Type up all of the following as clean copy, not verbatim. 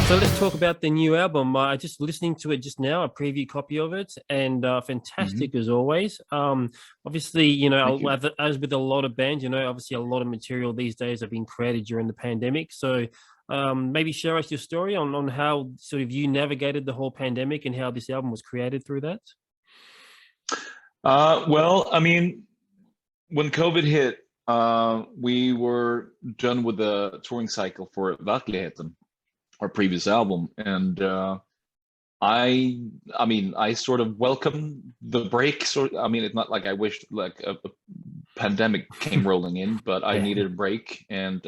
So let's talk about the new album. I just listening to it just now, a preview copy of it, and Hmm. fantastic as always. Obviously, you Thank you. know, as with a lot of bands, you know, obviously a lot of material these days have been created during the pandemic. So maybe share us your story on how sort of you navigated the whole pandemic and how this album was created through that. Well, I mean, when COVID hit, we were done with the touring cycle for Verkligheten, our previous album, and I, I mean, I sort of welcomed the break. I mean, it's not like I wished like a pandemic came rolling in, but I Yeah. needed a break, and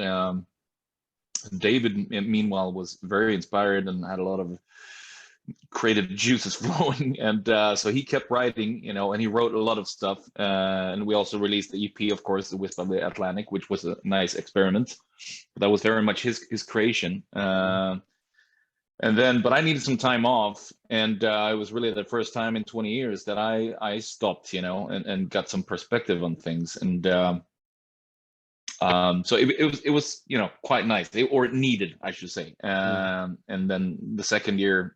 David, meanwhile, was very inspired and had a lot of creative juices flowing, and so he kept writing, and he wrote a lot of stuff, and we also released the EP, of course, the Wisp of the Atlantic, which was a nice experiment. That was very much his creation. And then, but I needed some time off, and it was really the first time in 20 years that I stopped, and got some perspective on things. And so it was quite nice, or it needed, I should say. Mm. And then the second year,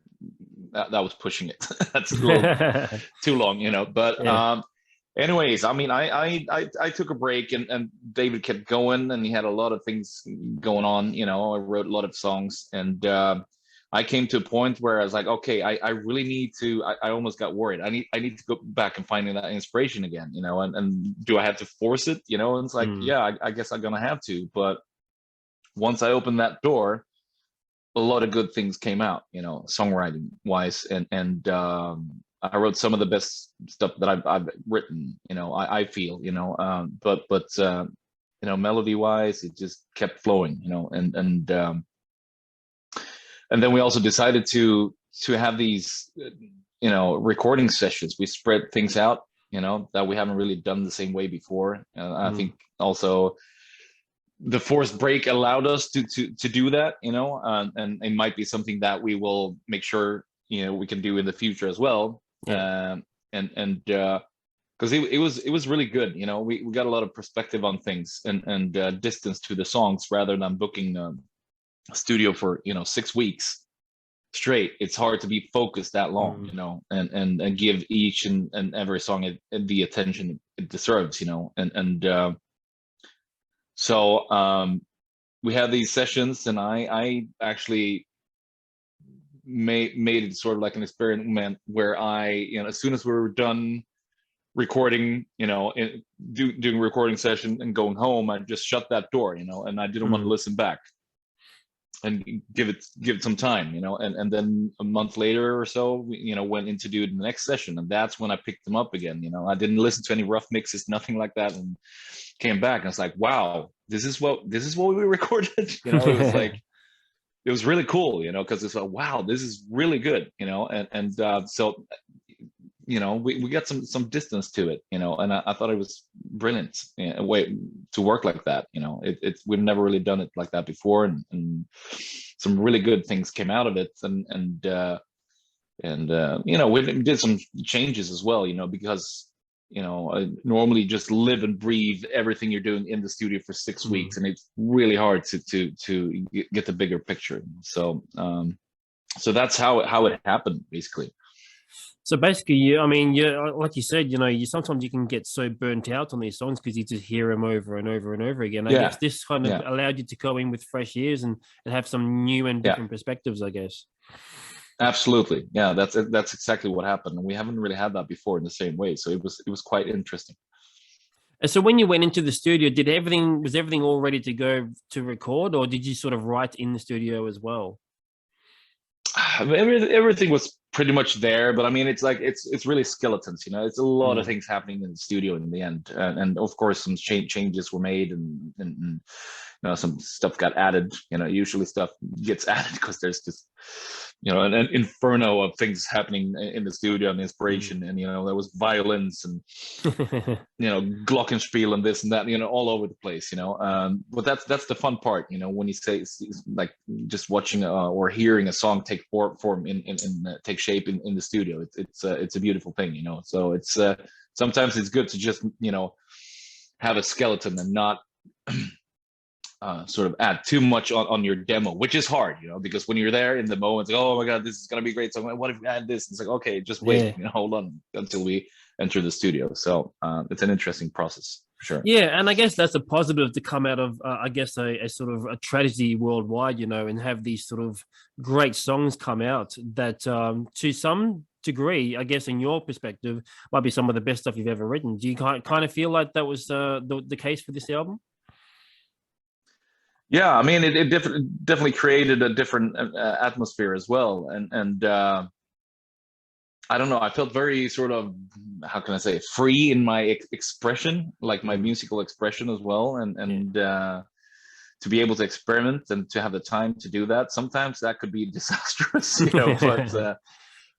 that was pushing it. That's a little too long, But Yeah. anyways, I mean, I took a break, and David kept going, and he had a lot of things going on. I wrote a lot of songs, and I came to a point where I was like, okay, I really need to. I almost got worried. I need to go back and finding that inspiration again, and do I have to force it? And it's like, Mm. yeah, I guess I'm gonna have to. But once I opened that door, a lot of good things came out, songwriting wise, and I wrote some of the best stuff that I've written. I feel, but melody wise, it just kept flowing, and then we also decided to have these, recording sessions. We spread things out, that we haven't really done the same way before. I Mm. think also the forced break allowed us to do that, and it might be something that we will make sure we can do in the future as well. Yeah. And because it was really good, we got a lot of perspective on things, and distance to the songs, rather than booking a studio for 6 weeks straight. It's hard to be focused that long, Mm. and give each and every song the attention it deserves, and so we had these sessions, and I actually made it sort of like an experiment where as soon as we were done recording, doing recording session and going home, I just shut that door, and I didn't want to Mm. listen back, and give it some time, and then a month later or so, we, went in to do the next session, and that's when I picked them up again. I didn't listen to any rough mixes, nothing like that, and came back, and I was like, wow, this is what we recorded. It was like, it was really cool, because it's like, wow, this is really good, so we got some distance to it, and I thought it was brilliant, a way to work like that. It's we've never really done it like that before, and some really good things came out of it, and we did some changes as well, because I normally just live and breathe everything you're doing in the studio for 6 weeks, Mm. and it's really hard to get the bigger picture. So that's how it happened, basically. So basically, I mean, like you said, you sometimes you can get so burnt out on these songs because you just hear them over and over and over again. I guess Yeah, this kind of yeah, allowed you to go in with fresh ears and have some new and yeah. different perspectives, I guess. Absolutely. Yeah, that's exactly what happened. And we haven't really had that before in the same way. So it was quite interesting. And so when you went into the studio, was everything all ready to go to record, or did you sort of write in the studio as well? Everything was pretty much there, but I mean, it's like it's really skeletons. It's a lot of Mm. things happening in the studio in the end, and of course some changes were made, and some stuff got added. Usually stuff gets added because there's just an inferno of things happening in the studio, and Mm. inspiration, and there was violence, and glockenspiel, and this and that, all over the place, but that's the fun part, when you say it's like just watching or hearing a song take form in take shape in the studio. It's a beautiful thing, so it's sometimes it's good to just have a skeleton and not sort of add too much on your demo, which is hard, because when you're there in the moment, it's like, oh my god, this is gonna be great. So what if we add this? It's like, okay, just wait, Yeah. hold on until we enter the studio. So it's an interesting process for sure. Yeah, and I guess that's a positive to come out of, I guess, a sort of a tragedy worldwide, and have these sort of great songs come out that, to some degree, I guess, in your perspective, might be some of the best stuff you've ever written. Do you kind of feel like that was the case for this album? Yeah, I mean, it definitely created a different atmosphere as well, and I don't know. I felt very sort of, how can I say, free in my expression, like my Mm, musical expression as well, and yeah. to be able to experiment and to have the time to do that. Sometimes that could be disastrous,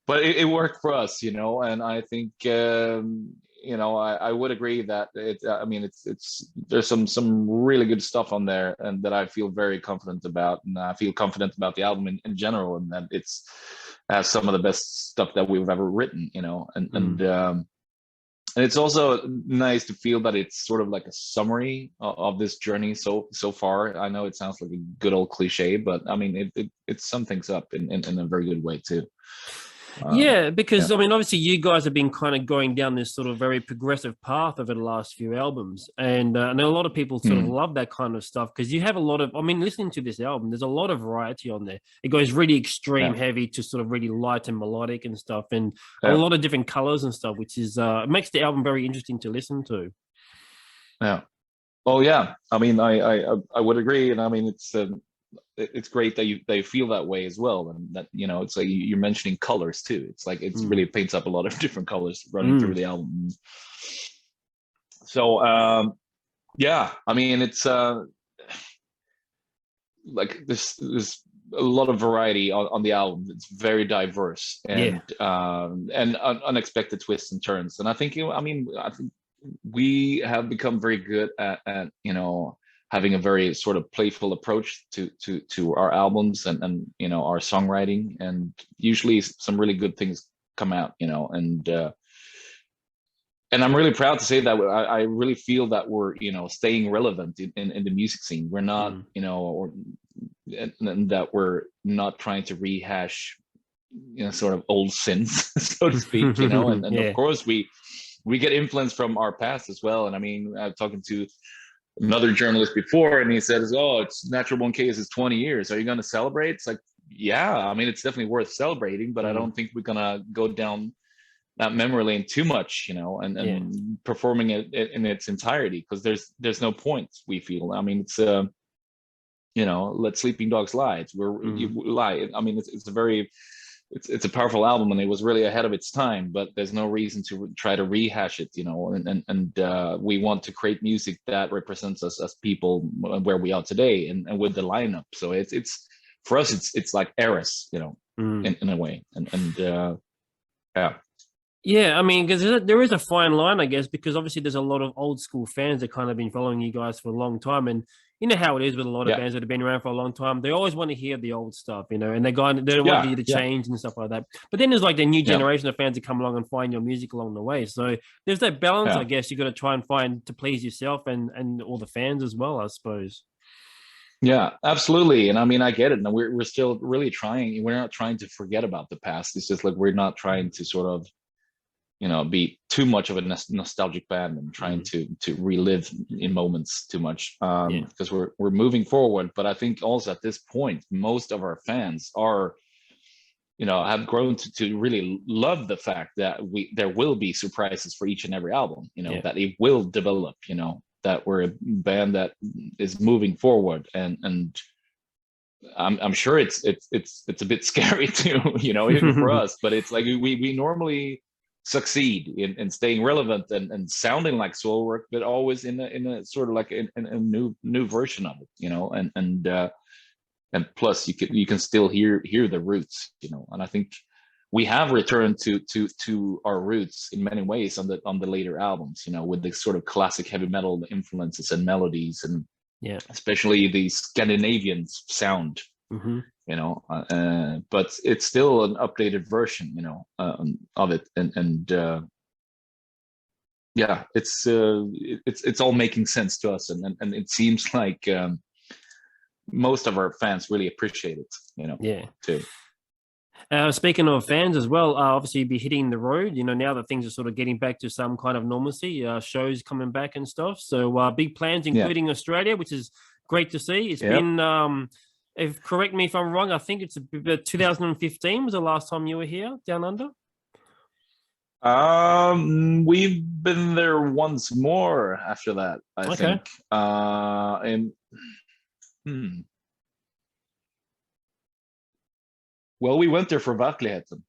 but it worked for us, and I think I would agree that I mean, it's there's some really good stuff on there, and that I feel very confident about, and I feel confident about the album in general, and that it's has some of the best stuff that we've ever written, Mm, and it's also nice to feel that it's sort of like a summary of this journey so far. I know it sounds like a good old cliche, but I mean, it sums things up in a very good way too. Um, Yeah, because yeah. I mean, obviously, you guys have been kind of going down this sort of very progressive path over the last few albums, and I know a lot of people sort of Mm, love that kind of stuff because you have a lot of. I mean, listening to this album, there's a lot of variety on there. It goes really extreme yeah. heavy to sort of really light and melodic and stuff, and a Yeah. lot of different colors and stuff, which is it makes the album very interesting to listen to. Yeah. Oh yeah. I mean, I would agree, and I mean, it's great that you feel that way as well, and that it's like you're mentioning colors too. It's like it's Mm, really paints up a lot of different colors running through mm, the album. So yeah, I mean, it's like there's a lot of variety on the album. It's very diverse, yeah. and unexpected twists and turns. And I think I think we have become very good at having a very sort of playful approach to our albums, and our songwriting, and usually some really good things come out, and I'm really proud to say that I really feel that we're staying relevant in the music scene. We're not, Mm, or and that we're not trying to rehash sort of old sins, so to speak, and of yeah. course we get influence from our past as well. And I mean, I was talking to another journalist before, and he says, oh, it's Natural Born K's is 20 years, are you going to celebrate? It's like, yeah, I mean, it's definitely worth celebrating, but I Mm, don't think we're going to go down that memory lane too much, yeah. and performing it in its entirety, because there's no point, we feel. I mean, it's let sleeping dogs lie. It's where you Mm, lie. I mean, it's a very it's a powerful album, and it was really ahead of its time, but there's no reason to try to rehash it, and we want to create music that represents us as people, where we are today, and with the lineup. So it's for us, it's like Eras, mm. in a way, and yeah. Yeah, I mean, because there is a fine line, I guess, because obviously there's a lot of old school fans that kind of been following you guys for a long time, and you know how it is with a lot of Yeah. bands that have been around for a long time. They always want to hear the old stuff, and they don't want Yeah. you to Yeah. change and stuff like that. But then there's like the new Yeah. generation of fans that come along and find your music along the way. So there's that balance, I Yeah. guess, you got to try and find to please yourself and all the fans as well, I suppose. Yeah, absolutely. And I mean, I get it. And we're still really trying. We're not trying to forget about the past. It's just like we're not trying to sort of, be too much of a nostalgic band, and trying Mm, to relive in moments too much. yeah. Because we're moving forward. But I think also at this point, most of our fans are, have grown to really love the fact that there will be surprises for each and every album. Yeah. That it will develop. That we're a band that is moving forward, and I'm sure it's a bit scary too, even for us. But it's like we normally succeed in staying relevant, and sounding like Soilwork, but always in a sort of like in a new version of it, and plus you can still hear the roots, and I think we have returned to our roots in many ways on the later albums, with the sort of classic heavy metal influences and melodies, and Yeah. especially the Scandinavian sound, Hmm. but it's still an updated version, of it, and yeah, it's all making sense to us, and it seems like most of our fans really appreciate it, Yeah. too. Speaking of fans as well, obviously you'll be hitting the road. Now that things are sort of getting back to some kind of normalcy, shows coming back and stuff. So big plans, Yeah. including Australia, which is great to see. It's Yep. been, if correct me if I'm wrong, I think it's about 2015 was the last time you were here down under. We've been there once more after that, I Okay. think. And well, we went there for Verkligheten.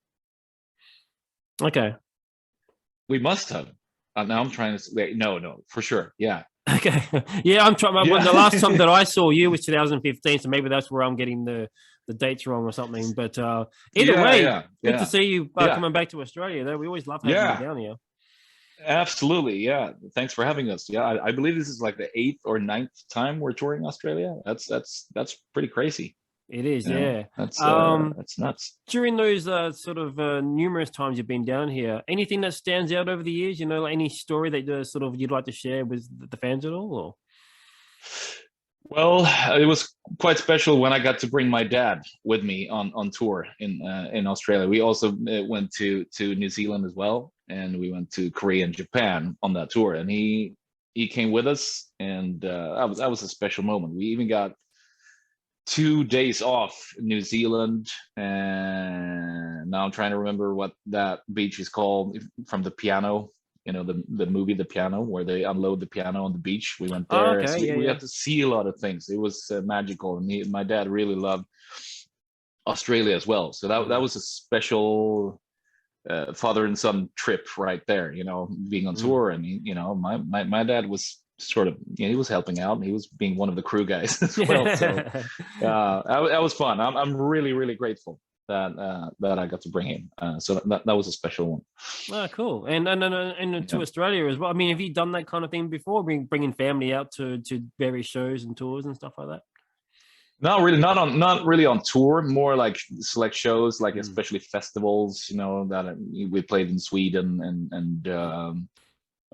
Okay. We must have. Now I'm trying to say, no, for sure. Yeah. Okay. Yeah, I'm trying. Yeah. The last time that I saw you was 2015, so maybe that's where I'm getting the dates wrong or something. But either way, good to see you coming back to Australia. Though we always love having you down here. Absolutely, yeah. Thanks for having us. Yeah, I believe this is like the 8th or 9th time we're touring Australia. That's pretty crazy. It is, yeah. That's nuts. During those sort of numerous times you've been down here, anything that stands out over the years? Like any story that sort of you'd like to share with the fans at all? Or? Well, it was quite special when I got to bring my dad with me on tour in Australia. We also went to New Zealand as well, and we went to Korea and Japan on that tour. And he came with us, and that was a special moment. We even got 2 days off in New Zealand, and now I'm trying to remember what that beach is called from The Piano. The movie The Piano, where they unload the piano on the beach. We went there. Okay, so we had to see a lot of things. It was magical, and my dad really loved Australia as well. So that was a special father and son trip right there. Being on tour, and my dad was sort of he was helping out, and he was being one of the crew guys as well. So that was fun. I'm really, really grateful that I got to bring him. So that was a special one. Oh, cool. And to Australia as well. I mean, have you done that kind of thing before, bringing family out to various shows and tours and stuff like that? Not really, not really on tour. More like select shows, like especially festivals. That we played in Sweden and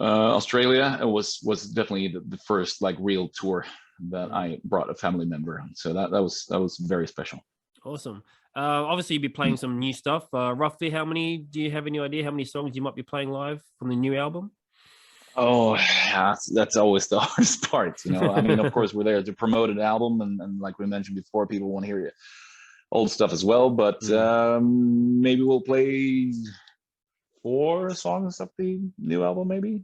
Australia. It was definitely the first like real tour that I brought a family member on. So that was very special. Awesome. Obviously, you'll be playing some new stuff. Roughly, do you have any idea how many songs you might be playing live from the new album? Oh, that's always the hardest part. I mean, of course, we're there to promote an album, and like we mentioned before, people want to hear old stuff as well. But maybe we'll play 4 songs of the new album. Maybe.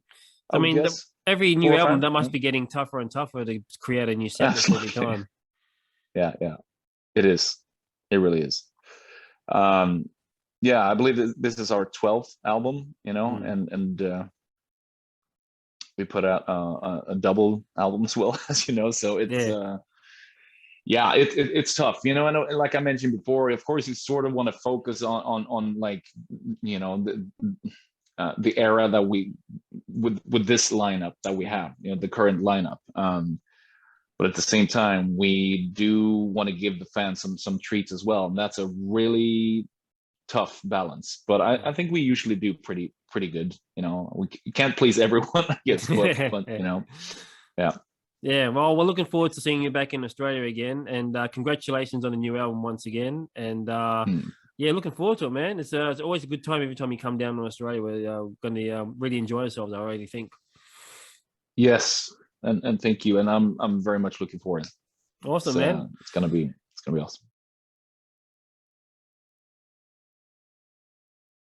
I mean, every new album that must be getting tougher and tougher to create a new set every time. Yeah, it is. It really is. I believe that this is our 12th album, and we put out a double album as well, as you know. So it's it's tough, and like I mentioned before, of course you sort of want to focus on like the era that we with this lineup that we have, the current lineup. But at the same time, we do want to give the fans some treats as well, and that's a really tough balance. But I think we usually do pretty good. We can't please everyone, I guess, but yeah. Yeah, well, we're looking forward to seeing you back in Australia again, and congratulations on the new album once again. And looking forward to it, man. It's always a good time every time you come down to Australia. We're going to really enjoy ourselves, I really think. Yes. And thank you, and I'm very much looking forward. Awesome, man. It's gonna be awesome.